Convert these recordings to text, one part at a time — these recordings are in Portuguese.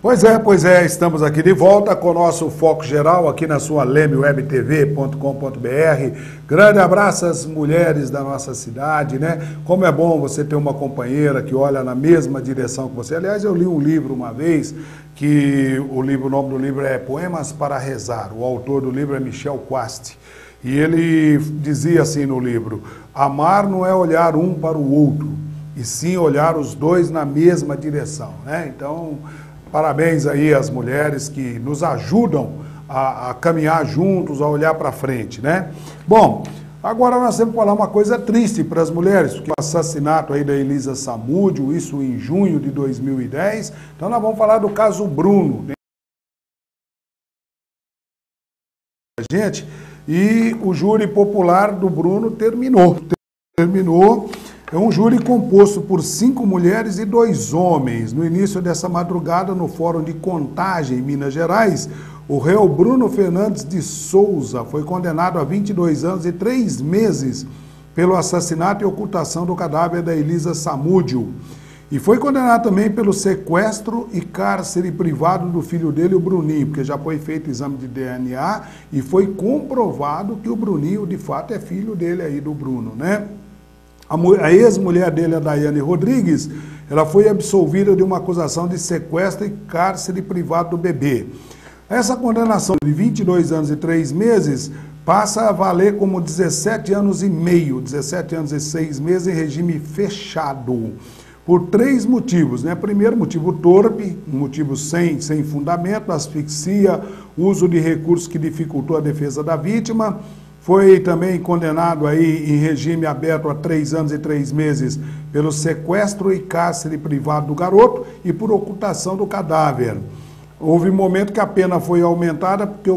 Pois é, estamos aqui de volta com o nosso Foco Geral aqui na sua lemewebtv.com.br. Grande abraço às mulheres da nossa cidade, né? Como é bom você ter uma companheira que olha na mesma direção que você. Aliás, eu li um livro uma vez, o nome do livro é Poemas para Rezar. O autor do livro é Michel Quast. E ele dizia assim no livro: amar não é olhar um para o outro, e sim olhar os dois na mesma direção, né? Então, parabéns aí às mulheres que nos ajudam a caminhar juntos, a olhar para frente, né? Bom, agora nós temos que falar uma coisa triste para as mulheres, porque o assassinato aí da Elisa Samúdio, isso em junho de 2010, então nós vamos falar do caso Bruno. Gente, e o júri popular do Bruno terminou. É um júri composto por 5 mulheres e 2 homens. No início dessa madrugada, no Fórum de Contagem, em Minas Gerais, o réu Bruno Fernandes de Souza foi condenado a 22 anos e 3 meses pelo assassinato e ocultação do cadáver da Elisa Samúdio. E foi condenado também pelo sequestro e cárcere privado do filho dele, o Bruninho, porque já foi feito o exame de DNA e foi comprovado que o Bruninho, de fato, é filho dele aí, do Bruno, né? A ex-mulher dele, a Daiane Rodrigues, ela foi absolvida de uma acusação de sequestro e cárcere privado do bebê. Essa condenação de 22 anos e 3 meses passa a valer como 17 anos e meio, 17 anos e 6 meses em regime fechado, por 3 motivos, né? Primeiro, motivo torpe, um motivo sem fundamento, asfixia, uso de recursos que dificultou a defesa da vítima. Foi também condenado aí em regime aberto a 3 anos e 3 meses pelo sequestro e cárcere privado do garoto e por ocultação do cadáver. Houve um momento que a pena foi aumentada porque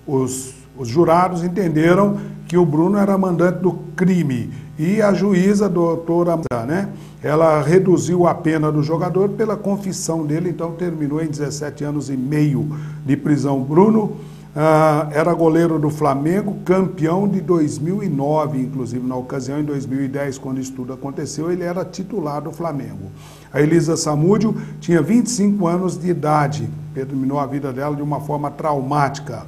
os jurados entenderam que o Bruno era mandante do crime. E a juíza, a doutora, né, ela reduziu a pena do jogador pela confissão dele, então terminou em 17 anos e meio de prisão. Bruno era goleiro do Flamengo, campeão de 2009, inclusive na ocasião, em 2010, quando isso tudo aconteceu, ele era titular do Flamengo. A Elisa Samúdio tinha 25 anos de idade, terminou a vida dela de uma forma traumática.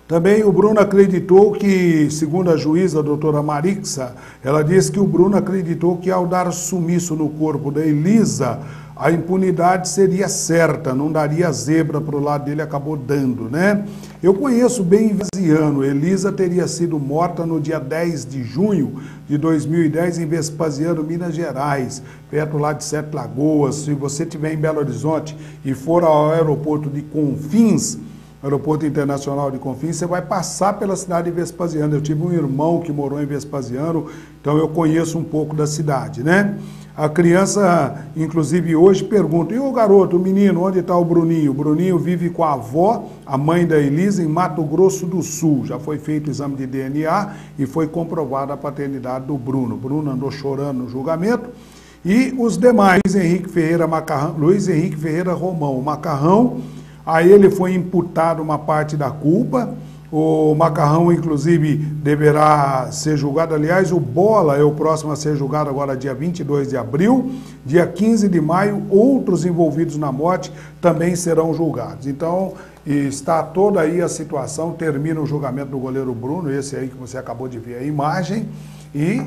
Também o Bruno acreditou que, segundo a juíza, a doutora Marixa, ela disse que o Bruno acreditou que ao dar sumiço no corpo da Elisa, a impunidade seria certa, não daria zebra para o lado dele, acabou dando, né? Eu conheço bem Vespasiano. Elisa teria sido morta no dia 10 de junho de 2010 em Vespasiano, Minas Gerais, perto lá de Sete Lagoas. Se você estiver em Belo Horizonte e for ao aeroporto de Confins, Aeroporto Internacional de Confins, você vai passar pela cidade de Vespasiano. Eu tive um irmão que morou em Vespasiano, então eu conheço um pouco da cidade, né? A criança, inclusive, hoje pergunta: e o garoto, o menino, onde está o Bruninho? O Bruninho vive com a avó, a mãe da Elisa, em Mato Grosso do Sul. Já foi feito o exame de DNA e foi comprovada a paternidade do Bruno. O Bruno andou chorando no julgamento. E os demais, Luiz Henrique Ferreira Romão, o Macarrão, a ele foi imputado uma parte da culpa. O Macarrão, inclusive, deverá ser julgado. Aliás, o Bola é o próximo a ser julgado agora, dia 22 de abril. Dia 15 de maio, outros envolvidos na morte também serão julgados. Então, está toda aí a situação. Termina o julgamento do goleiro Bruno, esse aí que você acabou de ver a imagem. E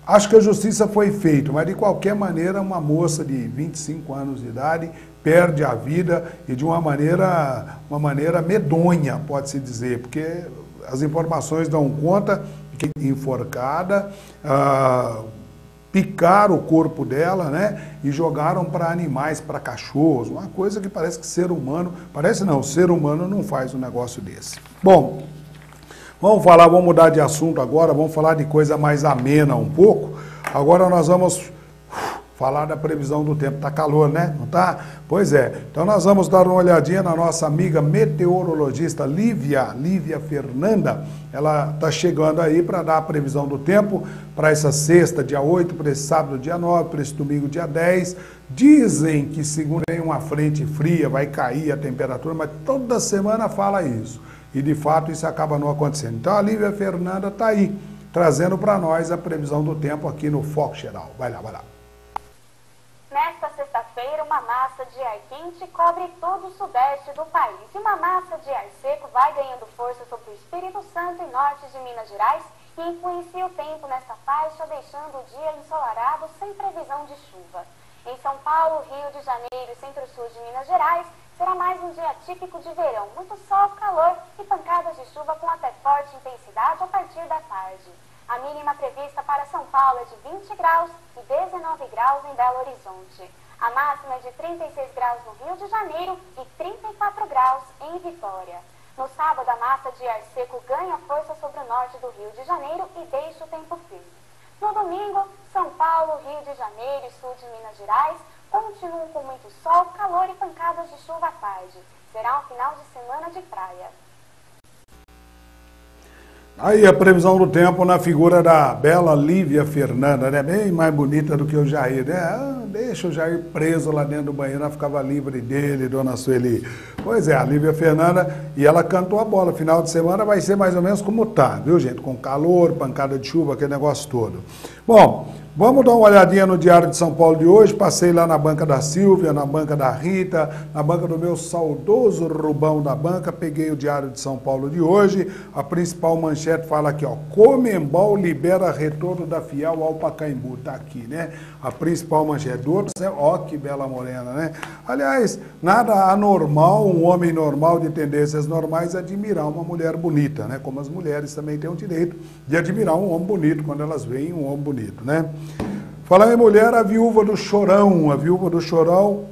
acho que a justiça foi feita, mas de qualquer maneira, uma moça de 25 anos de idade perde a vida e de uma maneira medonha, pode-se dizer, porque as informações dão conta que enforcada, picaram o corpo dela, né, e jogaram para animais, para cachorros, uma coisa que parece que ser humano não faz um negócio desse. Bom, vamos mudar de assunto agora, vamos falar de coisa mais amena um pouco. Agora nós vamos falar da previsão do tempo. Tá calor, né? Não tá? Pois é. Então nós vamos dar uma olhadinha na nossa amiga meteorologista Lívia Fernanda. Ela tá chegando aí para dar a previsão do tempo para essa sexta, dia 8, para esse sábado, dia 9, para esse domingo, dia 10. Dizem que segundo vem uma frente fria, vai cair a temperatura, mas toda semana fala isso. E de fato isso acaba não acontecendo. Então a Lívia Fernanda tá aí, trazendo para nós a previsão do tempo aqui no Foco Geral. Vai lá, vai lá. Nesta sexta-feira, uma massa de ar quente cobre todo o sudeste do país. E uma massa de ar seco vai ganhando força sobre o Espírito Santo e norte de Minas Gerais e influencia o tempo nesta faixa, deixando o dia ensolarado sem previsão de chuva. Em São Paulo, Rio de Janeiro e centro-sul de Minas Gerais, será mais um dia típico de verão. Muito sol, calor e pancadas de chuva com até forte intensidade a partir da tarde. A mínima prevista para São Paulo é de 20 graus e 19 graus em Belo Horizonte. A máxima é de 36 graus no Rio de Janeiro e 34 graus em Vitória. No sábado, a massa de ar seco ganha força sobre o norte do Rio de Janeiro e deixa o tempo firme. No domingo, São Paulo, Rio de Janeiro e sul de Minas Gerais continuam com muito sol, calor e pancadas de chuva à tarde. Será um final de semana de praia. Aí a previsão do tempo na figura da bela Lívia Fernanda, né? Bem mais bonita do que o Jair, né? Deixa o Jair preso lá dentro do banheiro, ela ficava livre dele, dona Sueli. Pois é, a Lívia Fernanda, e ela cantou a bola. Final de semana vai ser mais ou menos como tá, viu, gente? Com calor, pancada de chuva, aquele negócio todo. Bom, vamos dar uma olhadinha no Diário de São Paulo de hoje. Passei lá na banca da Silvia, na banca da Rita, na banca do meu saudoso Rubão da banca. Peguei o Diário de São Paulo de hoje. A principal manchete fala aqui, ó. Comembol libera retorno da Fiel ao Pacaembu. Tá aqui, né? A principal manchete. Ó, que bela morena, né? Aliás, nada anormal, um homem normal de tendências normais admirar uma mulher bonita, né? Como as mulheres também têm o direito de admirar um homem bonito quando elas veem um homem bonito, né? Falar em mulher, a viúva do Chorão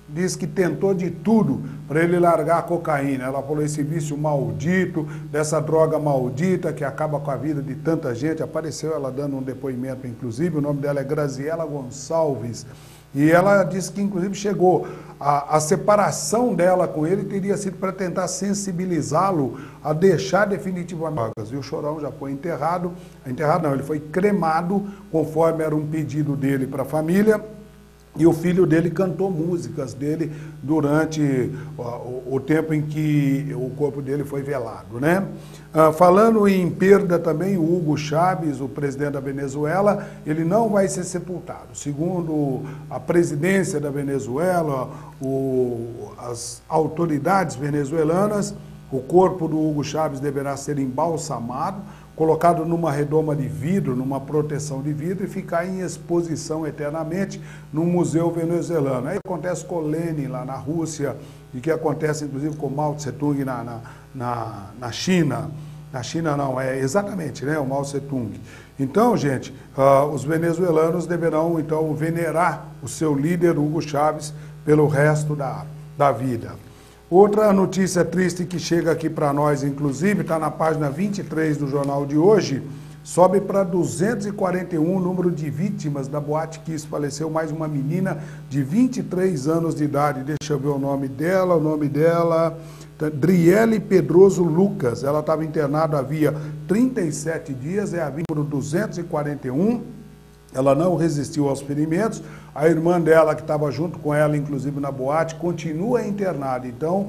diz que tentou de tudo para ele largar a cocaína. Ela falou, esse vício maldito, dessa droga maldita que acaba com a vida de tanta gente. Apareceu ela dando um depoimento, inclusive, o nome dela é Graziela Gonçalves. E ela disse que, inclusive, chegou a separação dela com ele teria sido para tentar sensibilizá-lo a deixar definitivamente. E o Chorão já foi enterrado não, ele foi cremado, conforme era um pedido dele para a família. E o filho dele cantou músicas dele durante o tempo em que o corpo dele foi velado, né? Falando em perda também, o Hugo Chávez, o presidente da Venezuela, ele não vai ser sepultado. Segundo a presidência da Venezuela, as autoridades venezuelanas, o corpo do Hugo Chávez deverá ser embalsamado, colocado numa redoma de vidro, numa proteção de vidro e ficar em exposição eternamente no Museu Venezuelano. Aí acontece com Lenin lá na Rússia e que acontece inclusive com Mao Tse-tung na China. Na China não, é exatamente, né, o Mao Tse-tung. Então, gente, os venezuelanos deverão então venerar o seu líder Hugo Chávez pelo resto da vida. Outra notícia triste que chega aqui para nós, inclusive, está na página 23 do jornal de hoje, sobe para 241 o número de vítimas da Boate Kiss. Faleceu mais uma menina de 23 anos de idade. Deixa eu ver o nome dela, Driele Pedroso Lucas. Ela estava internada havia 37 dias, é a vítima 241. Ela não resistiu aos ferimentos. A irmã dela, que estava junto com ela, inclusive na boate, continua internada. Então,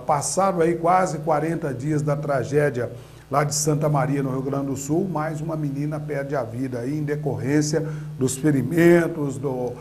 passaram aí quase 40 dias da tragédia lá de Santa Maria, no Rio Grande do Sul. Mais uma menina perde a vida aí em decorrência dos ferimentos, do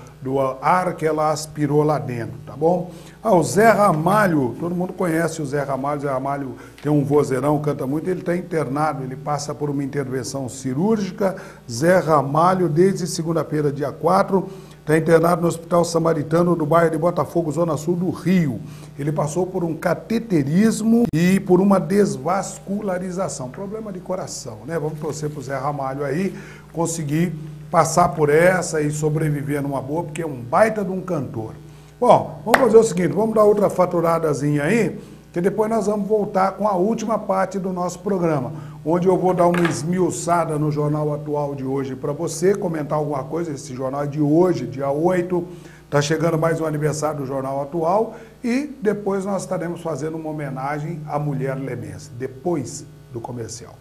ar que ela aspirou lá dentro, tá bom? O Zé Ramalho, todo mundo conhece o Zé Ramalho. O Zé Ramalho tem um vozeirão, canta muito, ele está internado, ele passa por uma intervenção cirúrgica. Zé Ramalho, desde segunda-feira, dia 4, está internado no Hospital Samaritano do bairro de Botafogo, zona sul do Rio. Ele passou por um cateterismo e por uma desvascularização, problema de coração, né? Vamos torcer para o Zé Ramalho aí conseguir passar por essa e sobreviver numa boa, porque é um baita de um cantor. Bom, vamos fazer o seguinte, vamos dar outra faturadazinha aí, que depois nós vamos voltar com a última parte do nosso programa, onde eu vou dar uma esmiuçada no Jornal Atual de hoje para você, comentar alguma coisa. Esse jornal é de hoje, dia 8, está chegando mais um aniversário do Jornal Atual, e depois nós estaremos fazendo uma homenagem à mulher lemense, depois do comercial.